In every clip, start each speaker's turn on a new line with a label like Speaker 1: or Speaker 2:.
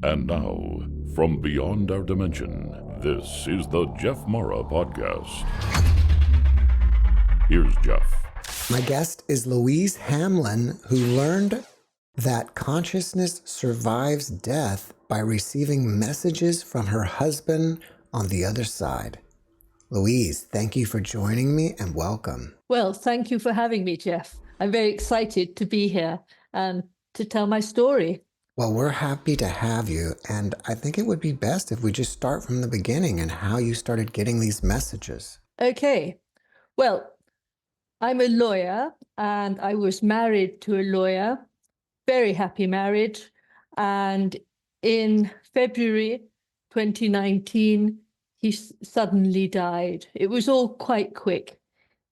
Speaker 1: And now, from beyond our dimension, this is the JeffMara podcast. Here's Jeff.
Speaker 2: My guest is Louise Hamlin, who learned that consciousness survives death by receiving messages from her husband on the other side. Louise, thank you for joining me and welcome.
Speaker 3: Well, thank you for having me, Jeff. I'm very excited to be here and to tell my story.
Speaker 2: Well, we're happy to have you, and I think it would be best if we just start from the beginning and how you started getting these messages.
Speaker 3: Okay. Well, I'm a lawyer and I was married to a lawyer, very happy marriage. And in February 2019, he suddenly died. It was all quite quick.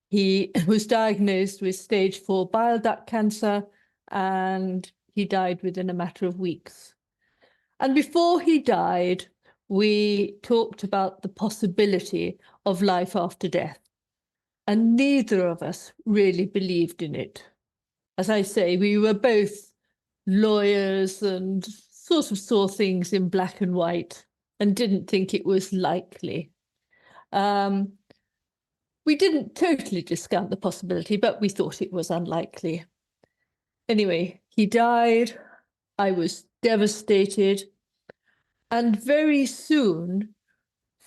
Speaker 3: He was diagnosed with stage 4 bile duct cancer and he died within a matter of weeks. And before he died, we talked about the possibility of life after death. And neither of us really believed in it. As I say, we were both lawyers and sort of saw things in black and white and didn't think it was likely. We didn't totally discount the possibility, but we thought it was unlikely. Anyway, he died. I was devastated. And very soon,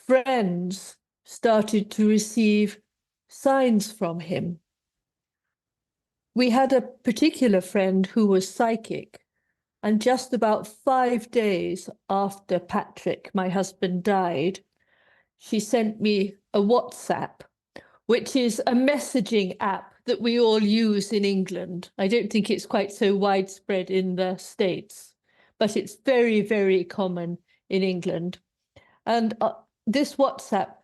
Speaker 3: friends started to receive signs from him. We had a particular friend who was psychic, and just about 5 days after Patrick, my husband, died, she sent me a WhatsApp, which is a messaging app that we all use in England. I don't think it's quite so widespread in the States, but it's very, very common in England. And this WhatsApp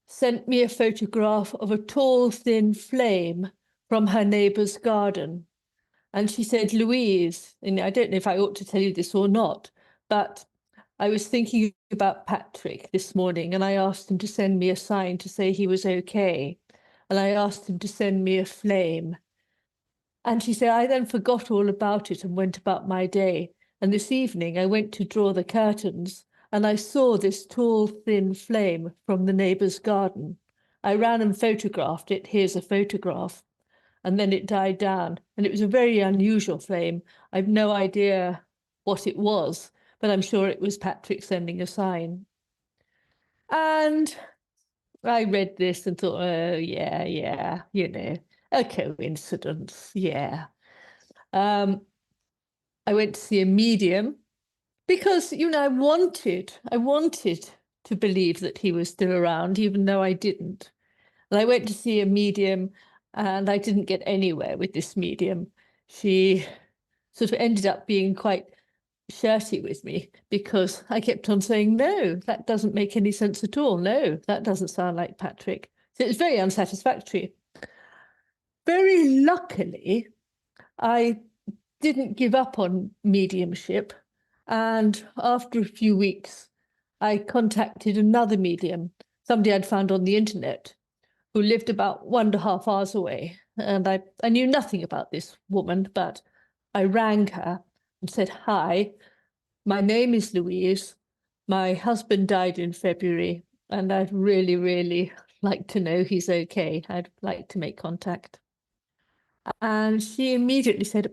Speaker 3: sent me a photograph of a tall, thin flame from her neighbour's garden. And she said, Louise, and I don't know if I ought to tell you this or not, but I was thinking about Patrick this morning and I asked him to send me a sign to say he was okay. And I asked him to send me a flame. And she said, I then forgot all about it and went about my day. And this evening I went to draw the curtains and I saw this tall, thin flame from the neighbour's garden. I ran and photographed it. Here's a photograph. And then it died down. And it was a very unusual flame. I've no idea what it was, but I'm sure it was Patrick sending a sign. And I read this and thought, oh, yeah, a coincidence, yeah. I went to see a medium because, I wanted to believe that he was still around, even though I didn't. And I went to see a medium and I didn't get anywhere with this medium. She sort of ended up being quite shirty with me because I kept on saying, no, that doesn't make any sense at all. No, that doesn't sound like Patrick. So it was very unsatisfactory. Very luckily, I didn't give up on mediumship. And after a few weeks, I contacted another medium, somebody I'd found on the internet, who lived about 1.5 hours away. And I knew nothing about this woman, but I rang her and said, hi, my name is Louise. My husband died in February, and I'd really, really like to know he's okay. I'd like to make contact. And she immediately said,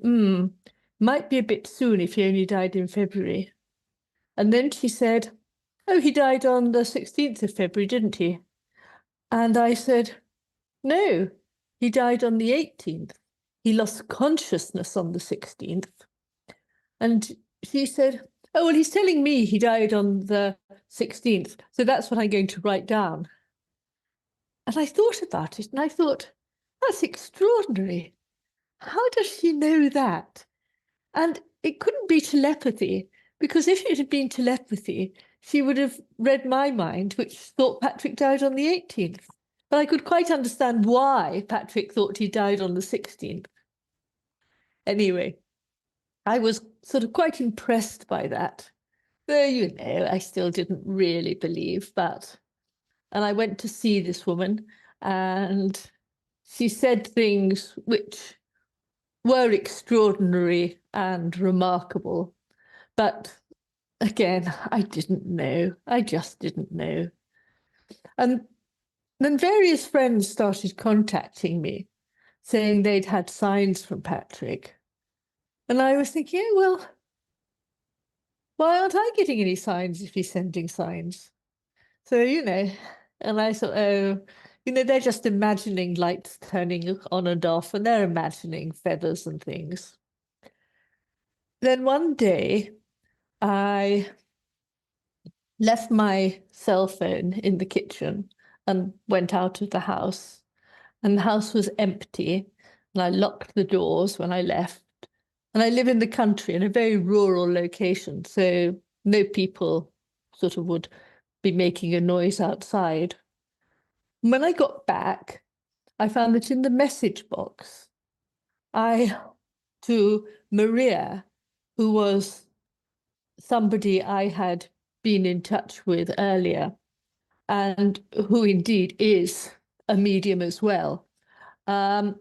Speaker 3: might be a bit soon if he only died in February. And then she said, oh, he died on the 16th of February, didn't he? And I said, no, he died on the 18th. He lost consciousness on the 16th. And she said, oh, well, he's telling me he died on the 16th. So that's what I'm going to write down. And I thought about it and I thought, that's extraordinary. How does she know that? And it couldn't be telepathy, because if it had been telepathy, she would have read my mind, which thought Patrick died on the 18th. But I could quite understand why Patrick thought he died on the 16th. Anyway, I was sort of quite impressed by that. Though, I still didn't really believe, and I went to see this woman and she said things which were extraordinary and remarkable. But again, I didn't know. I just didn't know. And then various friends started contacting me, saying they'd had signs from Patrick. And I was thinking, yeah, well, why aren't I getting any signs if he's sending signs? So, and I thought, oh, they're just imagining lights turning on and off, and they're imagining feathers and things. Then one day, I left my cell phone in the kitchen and went out of the house. And the house was empty. And I locked the doors when I left. And I live in the country in a very rural location. So no people sort of would be making a noise outside. When I got back, I found that in the message box, to Maria, who was somebody I had been in touch with earlier, and who indeed is a medium as well. In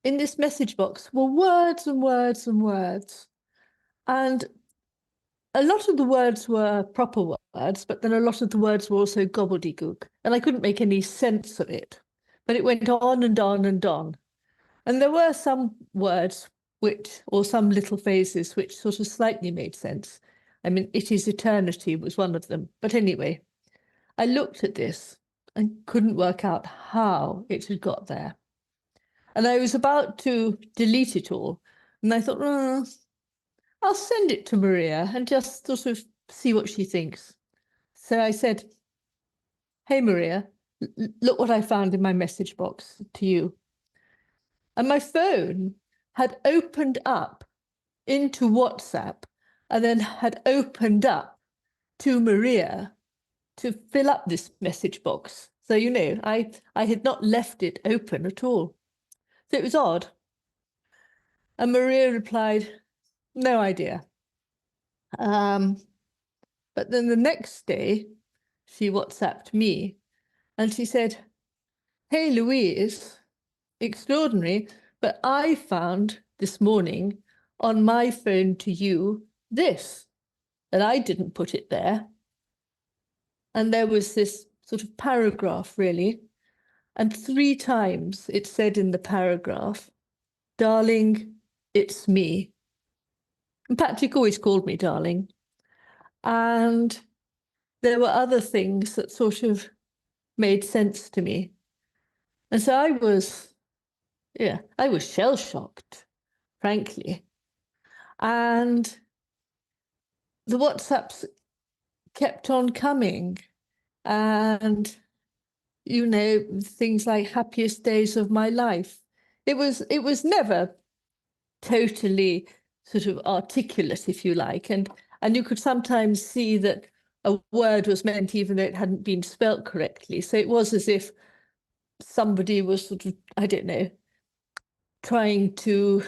Speaker 3: this message box were words and words and words. And a lot of the words were proper words, but then a lot of the words were also gobbledygook. And I couldn't make any sense of it. But it went on and on and on. And there were some words or some little phrases which sort of slightly made sense. I mean, it is eternity was one of them. But anyway, I looked at this and couldn't work out how it had got there. And I was about to delete it all. And I thought, I'll send it to Maria and just sort of see what she thinks. So I said, hey, Maria, look what I found in my message box to you. And my phone had opened up into WhatsApp and then had opened up to Maria to fill up this message box. So, I had not left it open at all. So it was odd. And Maria replied, no idea. But then the next day, she WhatsApped me and she said, hey, Louise, extraordinary, but I found this morning on my phone to you this, and I didn't put it there. And there was this sort of paragraph, really. And 3 times it said in the paragraph, darling, it's me. And Patrick always called me darling. And there were other things that sort of made sense to me. And so I was shell-shocked, frankly. And the WhatsApps kept on coming. And, things like happiest days of my life. It was never totally sort of articulate, if you like. And you could sometimes see that a word was meant even though it hadn't been spelt correctly. So it was as if somebody was sort of, I don't know, trying to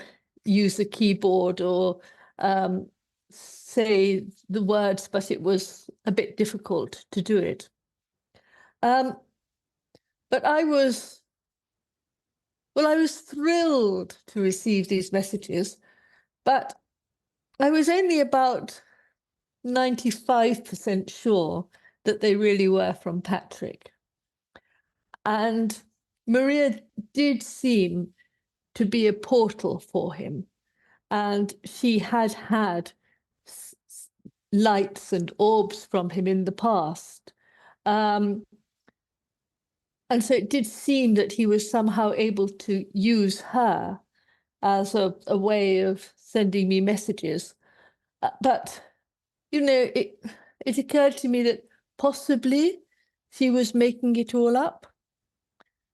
Speaker 3: use a keyboard or say the words, but it was a bit difficult to do it. But I was thrilled to receive these messages, but I was only about 95% sure that they really were from Patrick. And Maria did seem to be a portal for him. And she had had lights and orbs from him in the past. And so it did seem that he was somehow able to use her as a way of sending me messages. But, it occurred to me that possibly she was making it all up.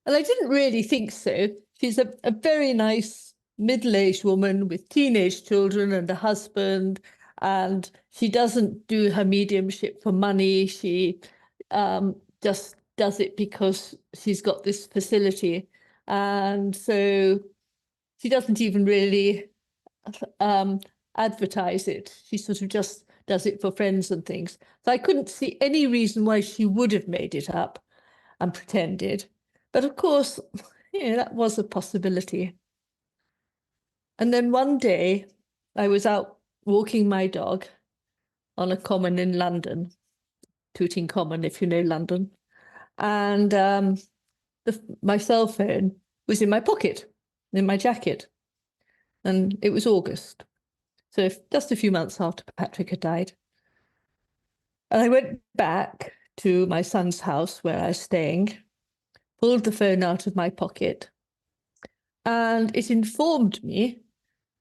Speaker 3: And I didn't really think so. She's a very nice middle-aged woman with teenage children and a husband, and she doesn't do her mediumship for money. She just does it because she's got this facility. And so she doesn't even really advertise it. She sort of just does it for friends and things. So I couldn't see any reason why she would have made it up and pretended. But of course, that was a possibility. And then one day I was out walking my dog on a common in London, Tooting Common, if you know London. And my cell phone was in my pocket, in my jacket. And it was August. So just a few months after Patrick had died. And I went back to my son's house where I was staying, pulled the phone out of my pocket, and it informed me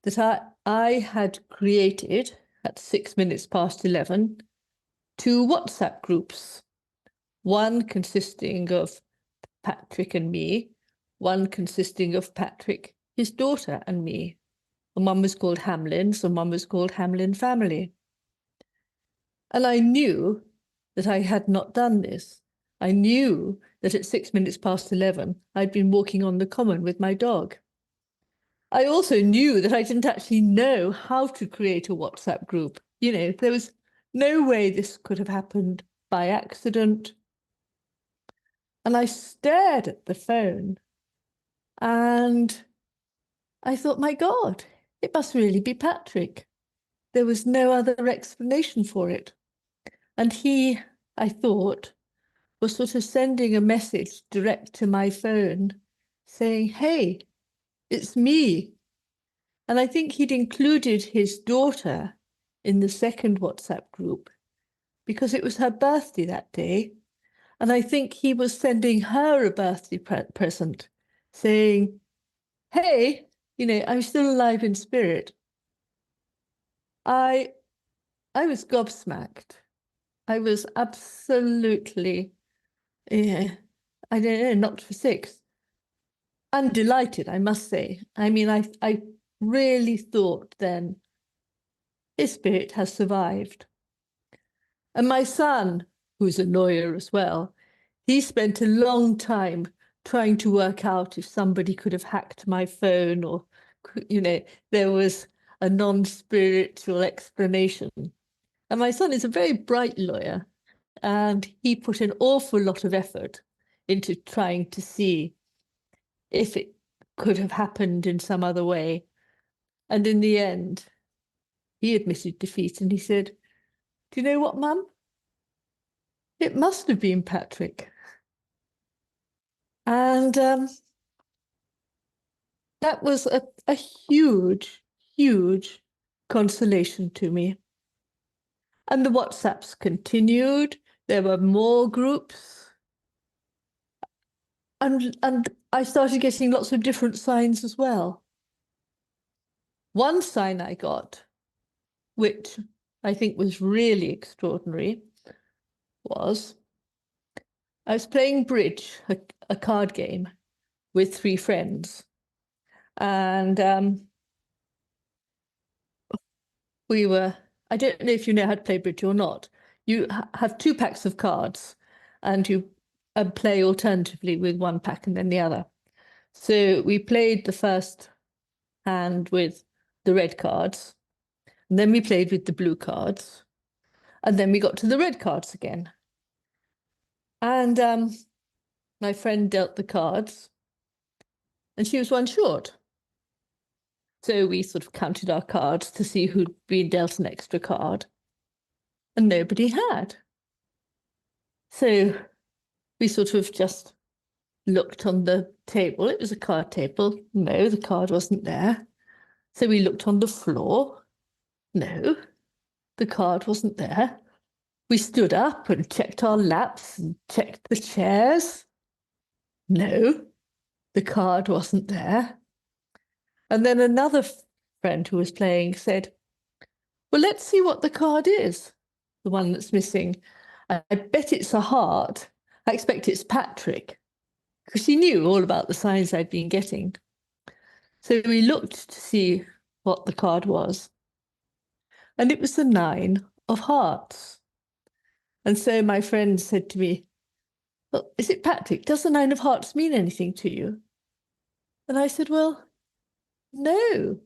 Speaker 3: that I had created, at 11:06, 2 WhatsApp groups, one consisting of Patrick and me, one consisting of Patrick, his daughter, and me. And one was called Hamlin's, and one was called Hamlin Family. And I knew that I had not done this. I knew that at 11:06, I'd been walking on the common with my dog. I also knew that I didn't actually know how to create a WhatsApp group. You know, there was no way this could have happened by accident. And I stared at the phone and I thought, my God, it must really be Patrick. There was no other explanation for it. And he, I thought, was sort of sending a message direct to my phone saying, hey, it's me. And I think he'd included his daughter in the second WhatsApp group because it was her birthday that day. And I think he was sending her a birthday present saying, hey, you know, I'm still alive in spirit. I was gobsmacked. I was absolutely, I don't know, knocked for six. And delighted, I must say. I mean, I really thought then, his spirit has survived. And my son, who's a lawyer as well, he spent a long time trying to work out if somebody could have hacked my phone or, you know, there was a non-spiritual explanation. And my son is a very bright lawyer, and he put an awful lot of effort into trying to see if it could have happened in some other way. And in the end, he admitted defeat and he said, do you know what, Mum? It must have been Patrick. And that was a huge, huge consolation to me. And the WhatsApps continued. There were more groups. And I started getting lots of different signs as well. One sign I got, which I think was really extraordinary, was I was playing bridge, a card game, with 3 friends. And we were, I don't know if you know how to play bridge or not. You have 2 packs of cards and you play alternatively with one pack and then the other. So we played the first hand with the red cards, and then we played with the blue cards, and then we got to the red cards again. And my friend dealt the cards, and she was 1 short. So we sort of counted our cards to see who'd been dealt an extra card, and nobody had. So we sort of just looked on the table. It was a card table. No, the card wasn't there. So we looked on the floor. No, the card wasn't there. We stood up and checked our laps and checked the chairs. No, the card wasn't there. And then another friend who was playing said, well, let's see what the card is, the one that's missing. I bet it's a heart. I expect it's Patrick, because she knew all about the signs I'd been getting. So we looked to see what the card was, and it was the 9 of hearts. And so my friend said to me, well, is it Patrick? Does the 9 of hearts mean anything to you? And I said, well, no.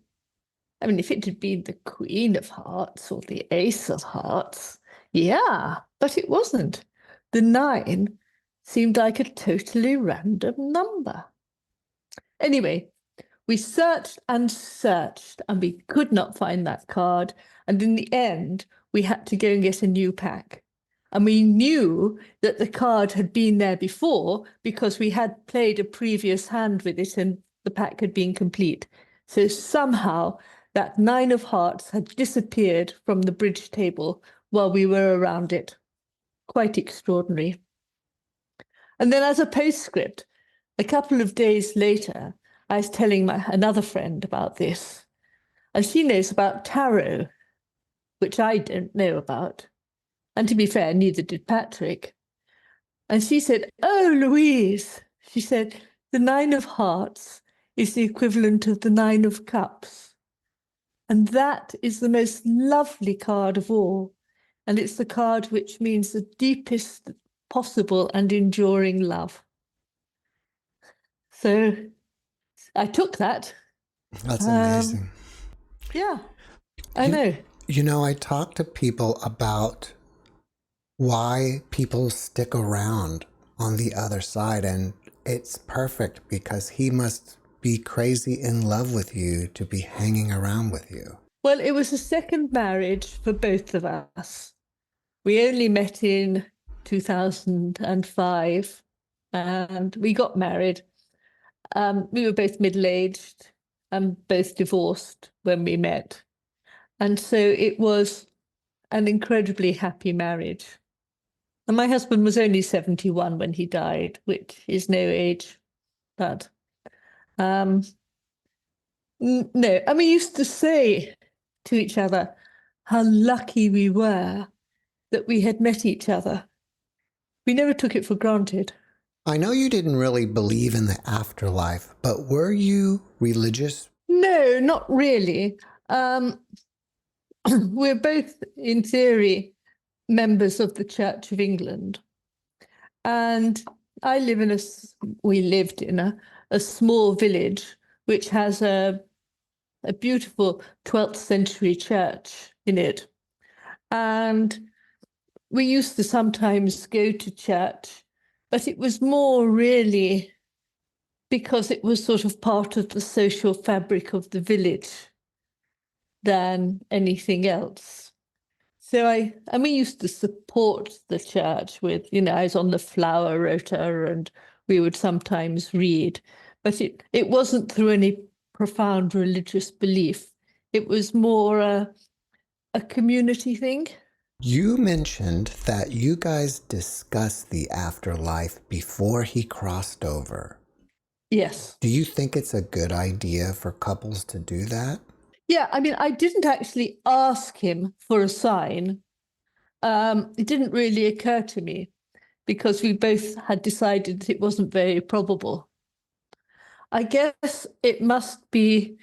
Speaker 3: I mean, if it had been the Queen of Hearts or the Ace of Hearts, yeah, but it wasn't. The 9 seemed like a totally random number. Anyway, we searched and we could not find that card. And in the end, we had to go and get a new pack. And we knew that the card had been there before because we had played a previous hand with it and the pack had been complete. So somehow that 9 of hearts had disappeared from the bridge table while we were around it. Quite extraordinary. And then as a postscript, a couple of days later, I was telling another friend about this. And she knows about tarot, which I don't know about. And to be fair, neither did Patrick. And she said, "Oh, Louise," she said, "the 9 of hearts is the equivalent of the 9 of cups. And that is the most lovely card of all. And it's the card which means the deepest possible and enduring love." So I took that.
Speaker 2: That's amazing.
Speaker 3: Yeah, I know.
Speaker 2: You know, I talk to people about why people stick around on the other side, and it's perfect because he must be crazy in love with you to be hanging around with you.
Speaker 3: Well, it was a second marriage for both of us. We only met in 2005 and we got married. We were both middle-aged and both divorced when we met. And so it was an incredibly happy marriage. And my husband was only 71 when he died, which is no age. But no, and we used to say to each other how lucky we were that we had met each other. We never took it for granted.
Speaker 2: I know you didn't really believe in the afterlife, but were you religious?
Speaker 3: No, not really. We're both, in theory, members of the Church of England. And we lived in a small village which has a beautiful 12th century church in it. And we used to sometimes go to church, but it was more really because it was sort of part of the social fabric of the village than anything else. So we used to support the church with, I was on the flower rota and we would sometimes read, but it wasn't through any profound religious belief. It was more a community thing.
Speaker 2: You mentioned that you guys discussed the afterlife before he crossed over.
Speaker 3: Yes.
Speaker 2: Do you think it's a good idea for couples to do that?
Speaker 3: Yeah, I didn't actually ask him for a sign. It didn't really occur to me because we both had decided that it wasn't very probable. I guess it must be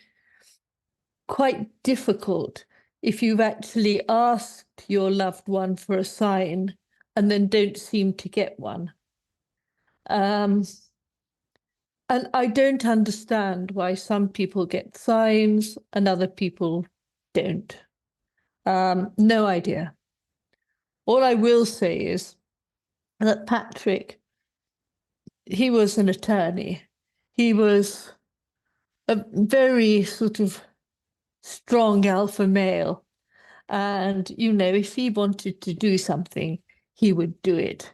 Speaker 3: quite difficult if you've actually asked your loved one for a sign and then don't seem to get one. And I don't understand why some people get signs and other people don't. No idea. All I will say is that Patrick, he was an attorney. He was a very sort of strong alpha male. And, if he wanted to do something, he would do it.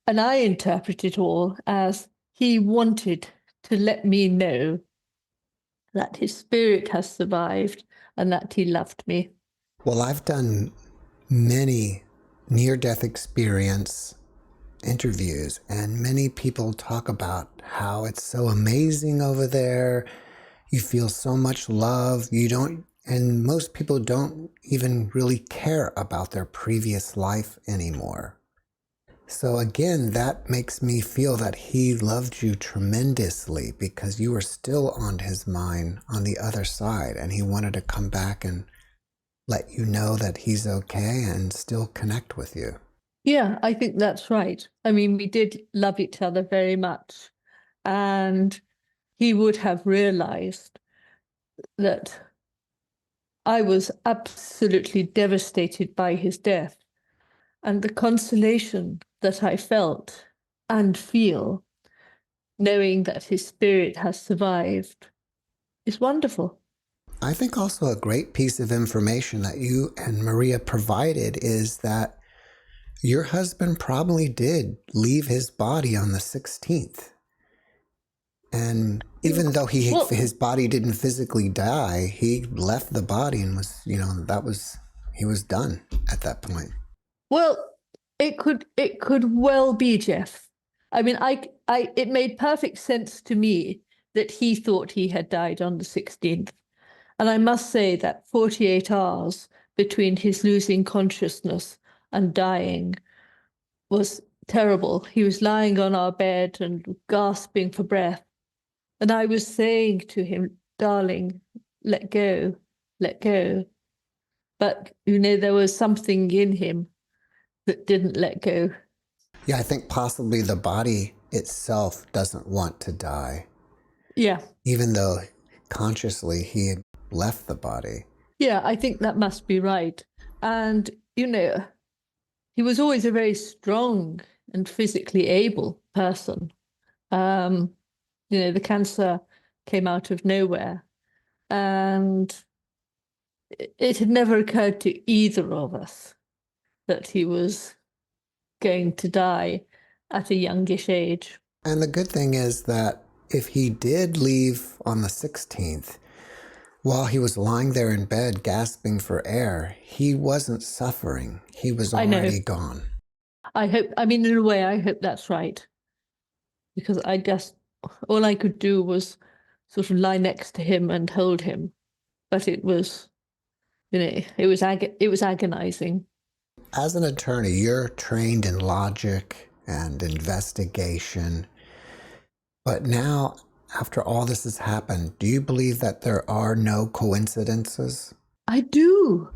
Speaker 3: And I interpret it all as he wanted to let me know that his spirit has survived and that he loved me.
Speaker 2: Well, I've done many near-death experience interviews, and many people talk about how it's so amazing over there. You feel so much love. And most people don't even really care about their previous life anymore. So again, that makes me feel that he loved you tremendously because you were still on his mind on the other side, and he wanted to come back and let you know that he's okay and still connect with you.
Speaker 3: Yeah, I think that's right. We did love each other very much. And he would have realized that I was absolutely devastated by his death. And the consolation that I felt and feel, knowing that his spirit has survived, is wonderful.
Speaker 2: I think also a great piece of information that you and Maria provided is that your husband probably did leave his body on the 16th. And even though his body didn't physically die, he left the body and was, he was done at that point.
Speaker 3: Well, it could well be, Jeff. I mean, it made perfect sense to me that he thought he had died on the 16th. And I must say that 48 hours between his losing consciousness and dying was terrible. He was lying on our bed and gasping for breath. And I was saying to him, darling, let go, let go. But, there was something in him that didn't let go.
Speaker 2: Yeah, I think possibly the body itself doesn't want to die.
Speaker 3: Yeah.
Speaker 2: Even though consciously he had left the body.
Speaker 3: Yeah, I think that must be right. And, he was always a very strong and physically able person. The cancer came out of nowhere. And it had never occurred to either of us that he was going to die at a youngish age.
Speaker 2: And the good thing is that if he did leave on the 16th, while he was lying there in bed gasping for air, he wasn't suffering. He was already gone.
Speaker 3: In a way, I hope that's right. Because all I could do was sort of lie next to him and hold him. But it was, it was agonizing.
Speaker 2: As an attorney, you're trained in logic and investigation. But now, after all this has happened, do you believe that there are no coincidences?
Speaker 3: I do.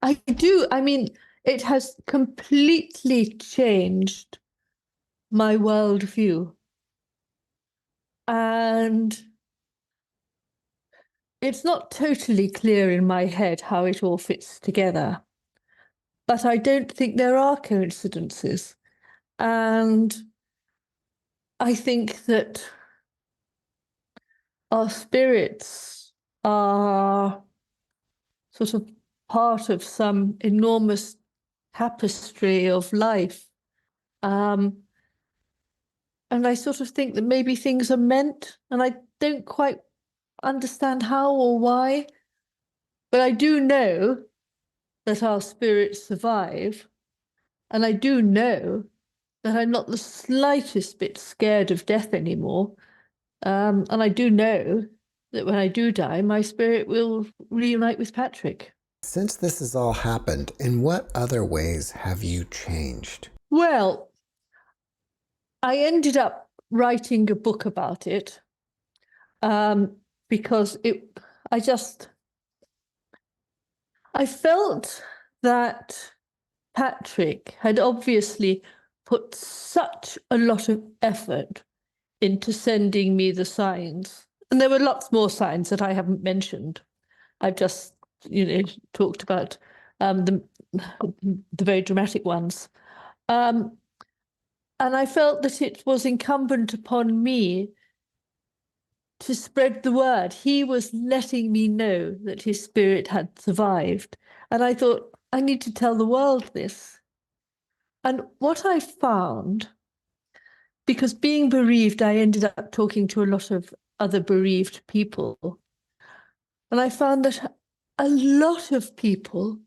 Speaker 3: I do. I mean, it has completely changed my worldview. And it's not totally clear in my head how it all fits together. But I don't think there are coincidences. And I think that our spirits are sort of part of some enormous tapestry of life. And I sort of think that maybe things are meant, and I don't quite understand how or why, but I do know that our spirits survive, and I do know that I'm not the slightest bit scared of death anymore. And I do know that when I do die, my spirit will reunite with Patrick.
Speaker 2: Since this has all happened, in what other ways have you changed?
Speaker 3: Well, I ended up writing a book about it because I felt that Patrick had obviously put such a lot of effort into sending me the signs. And there were lots more signs that I haven't mentioned. I've just, talked about the very dramatic ones. And I felt that it was incumbent upon me to spread the word. He was letting me know that his spirit had survived. And I thought, I need to tell the world this. And what I found, because being bereaved, I ended up talking to a lot of other bereaved people. And I found that a lot of people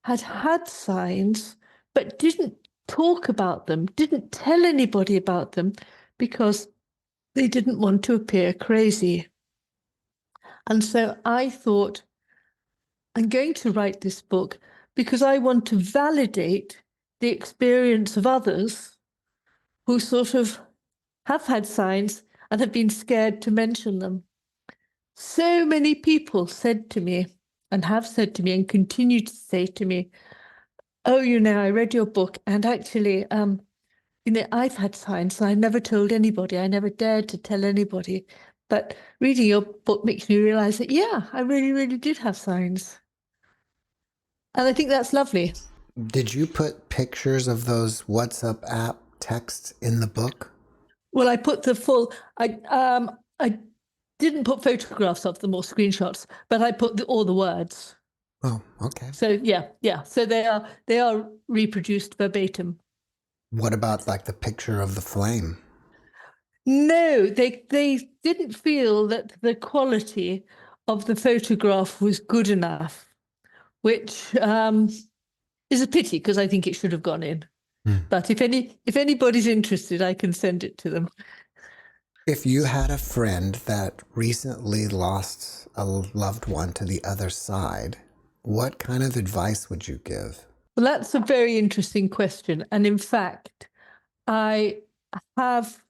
Speaker 3: had had signs, but didn't talk about them, didn't tell anybody about them, because they didn't want to appear crazy. And so I thought, I'm going to write this book because I want to validate the experience of others who sort of have had signs and have been scared to mention them. So many people said to me and have said to me and continue to say to me, oh, I read your book and actually, I've had signs and I never told anybody. I never dared to tell anybody. But reading your book makes me realize that, yeah, I really, really did have signs. And I think that's lovely.
Speaker 2: Did you put pictures of those WhatsApp app texts in the book?
Speaker 3: Well, I put the full, I didn't put photographs of them or screenshots, but I put all the words.
Speaker 2: Oh, okay.
Speaker 3: So yeah. So they are reproduced verbatim.
Speaker 2: What about like the picture of the flame?
Speaker 3: No, they didn't feel that the quality of the photograph was good enough, which is a pity because I think it should have gone in. But if anybody's interested, I can send it to them.
Speaker 2: If you had a friend that recently lost a loved one to the other side, what kind of advice would you give?
Speaker 3: Well, that's a very interesting question. And in fact, I have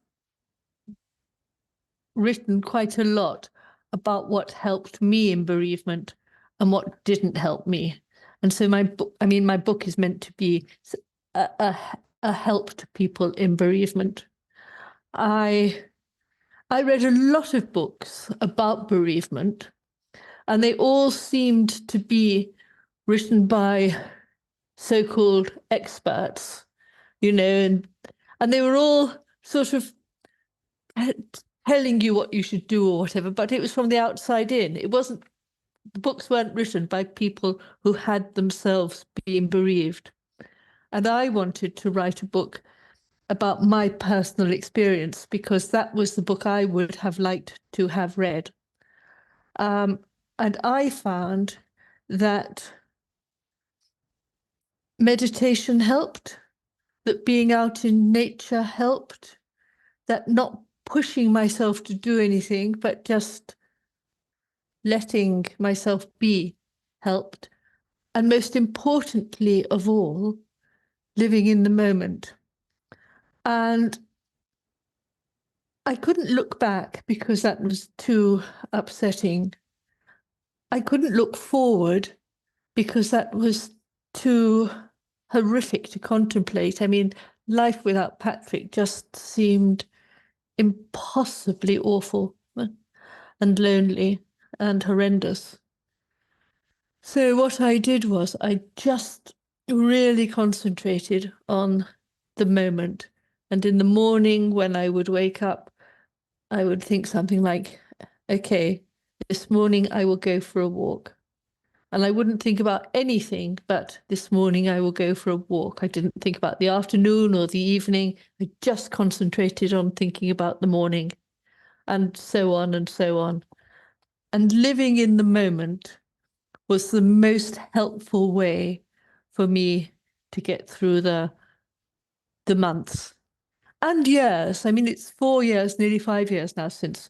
Speaker 3: written quite a lot about what helped me in bereavement and what didn't help me. And so my book is meant to be a help to people in bereavement. I read a lot of books about bereavement, and they all seemed to be written by so-called experts, and they were all sort of telling you what you should do or whatever, but it was from the outside in. The books weren't written by people who had themselves been bereaved. And I wanted to write a book about my personal experience because that was the book I would have liked to have read. And I found that meditation helped, that being out in nature helped, that not pushing myself to do anything, but just letting myself be helped. And most importantly of all, living in the moment. And I couldn't look back because that was too upsetting. I couldn't look forward because that was too horrific to contemplate. I mean, life without Patrick just seemed impossibly awful and lonely and horrendous. So what I did was I just really concentrated on the moment. And in the morning when I would wake up, I would think something like, okay, this morning I will go for a walk. And I wouldn't think about anything but this morning I will go for a walk. I didn't think about the afternoon or the evening. I just concentrated on thinking about the morning and so on and so on. And living in the moment was the most helpful way for me to get through the months and years. I mean, it's 4 years, nearly 5 years now since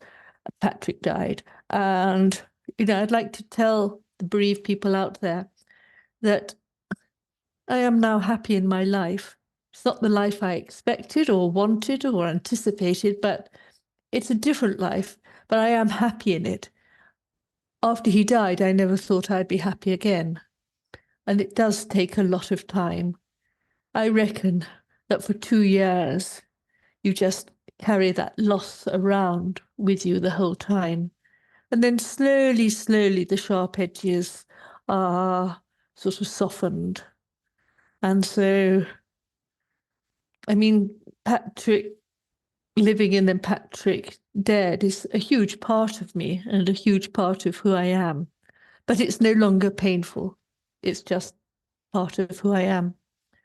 Speaker 3: Patrick died. And, I'd like to tell the bereaved people out there that I am now happy in my life. It's not the life I expected or wanted or anticipated, but it's a different life, but I am happy in it. After he died, I never thought I'd be happy again. And it does take a lot of time. I reckon that for 2 years, you just carry that loss around with you the whole time. And then slowly, the sharp edges are sort of softened. And so, I mean, Patrick living and then Patrick dead is a huge part of me and a huge part of who I am. But it's no longer painful. It's just part of who I am.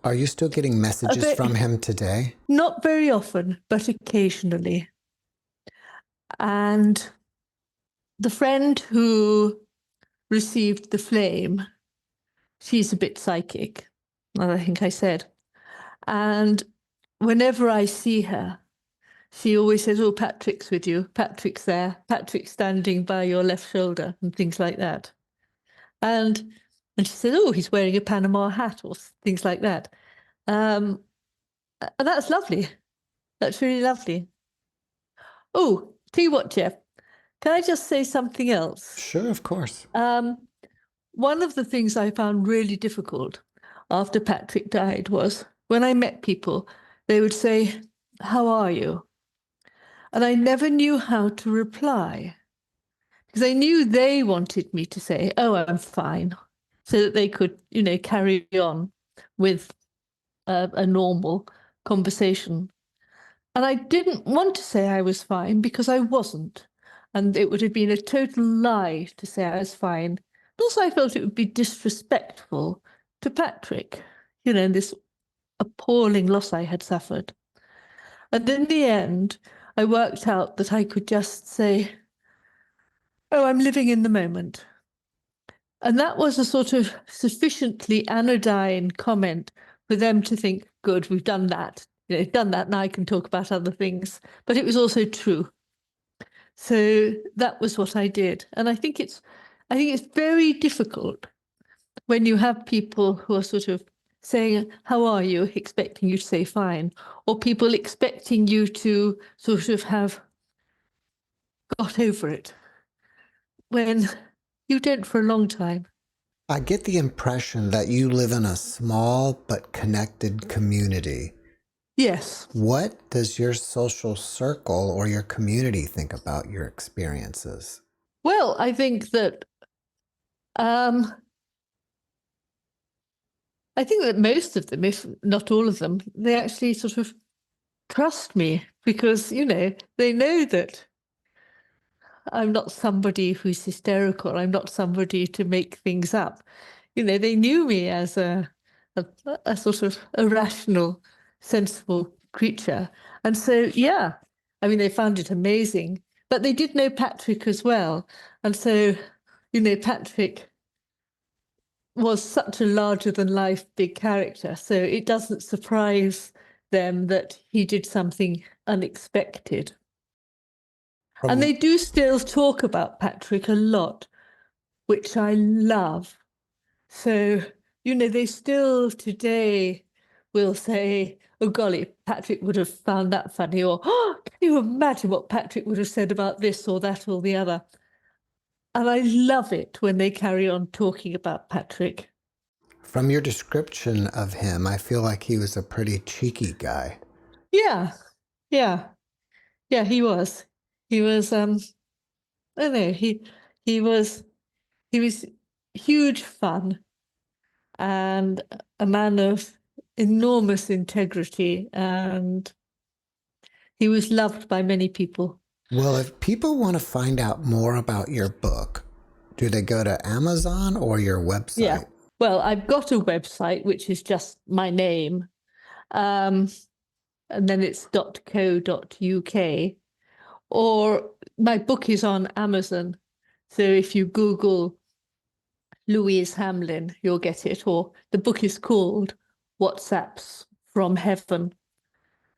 Speaker 2: Are you still getting messages from him today?
Speaker 3: Not very often, but occasionally. And the friend who received the flame, she's a bit psychic, as I think I said. And whenever I see her, she always says, oh, Patrick's with you. Patrick's there. Patrick's standing by your left shoulder and things like that. And she says, oh, he's wearing a Panama hat or things like that. And that's lovely. That's really lovely. Oh, tell you what, Jeff, can I just say something else?
Speaker 2: Sure, of course.
Speaker 3: One of the things I found really difficult after Patrick died was when I met people, they would say, how are you? And I never knew how to reply because I knew they wanted me to say, oh, I'm fine, so that they could, carry on with a normal conversation. And I didn't want to say I was fine because I wasn't. And it would have been a total lie to say I was fine. And also, I felt it would be disrespectful to Patrick, this appalling loss I had suffered. And in the end, I worked out that I could just say, oh, I'm living in the moment. And that was a sort of sufficiently anodyne comment for them to think, good, we've done that. Done that, now I can talk about other things. But it was also true. So that was what I did. And I think it's very difficult when you have people who are sort of saying, how are you, expecting you to say fine, or people expecting you to sort of have got over it, when you don't for a long time.
Speaker 2: I get the impression that you live in a small but connected community.
Speaker 3: Yes.
Speaker 2: What does your social circle or your community think about your experiences?
Speaker 3: Well, I think that most of them, if not all of them, they actually sort of trust me because, they know that I'm not somebody who's hysterical. I'm not somebody to make things up. They knew me as a sort of a rational, sensible creature. And so, yeah, they found it amazing. But they did know Patrick as well. And so, Patrick was such a larger-than-life big character. So it doesn't surprise them that he did something unexpected. And they do still talk about Patrick a lot, which I love. So, they still today will say, oh, golly, Patrick would have found that funny, or, oh, can you imagine what Patrick would have said about this or that or the other? And I love it when they carry on talking about Patrick.
Speaker 2: From your description of him, I feel like he was a pretty cheeky guy.
Speaker 3: Yeah, he was. He was, I don't know, he was huge fun and a man of enormous integrity, and he was loved by many people.
Speaker 2: Well, if people want to find out more about your book, do they go to Amazon or your website?
Speaker 3: Yeah. Well, I've got a website, which is just my name. And then it's .co.uk. Or my book is on Amazon. So if you Google Louise Hamlin, you'll get it. Or the book is called WhatsApps from Heaven.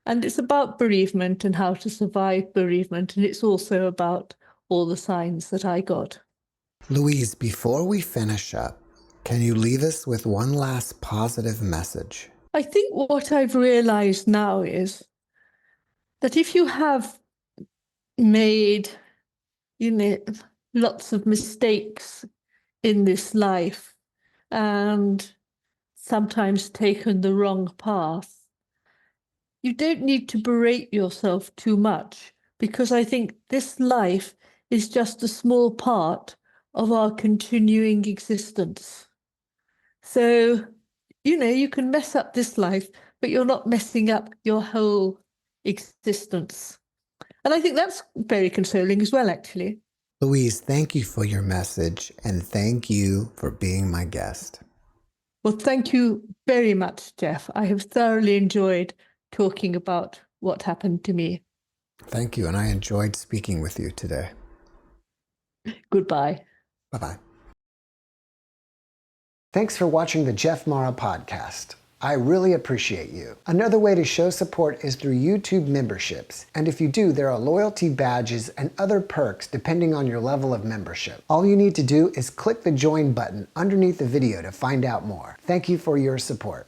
Speaker 3: And it's about bereavement and how to survive bereavement. And it's also about all the signs that I got.
Speaker 2: Louise, before we finish up, can you leave us with one last positive message?
Speaker 3: I think what I've realized now is that if you have made, lots of mistakes in this life and sometimes taken the wrong path, you don't need to berate yourself too much, because I think this life is just a small part of our continuing existence. So, you can mess up this life, but you're not messing up your whole existence. And I think that's very consoling as well, actually.
Speaker 2: Louise, thank you for your message, and thank you for being my guest.
Speaker 3: Well, thank you very much, Jeff. I have thoroughly enjoyed talking about what happened to me.
Speaker 2: Thank you, and I enjoyed speaking with you today.
Speaker 3: Goodbye.
Speaker 2: Bye-bye. Thanks for watching the JeffMara podcast. I really appreciate you. Another way to show support is through YouTube memberships. And if you do, there are loyalty badges and other perks depending on your level of membership. All you need to do is click the join button underneath the video to find out more. Thank you for your support.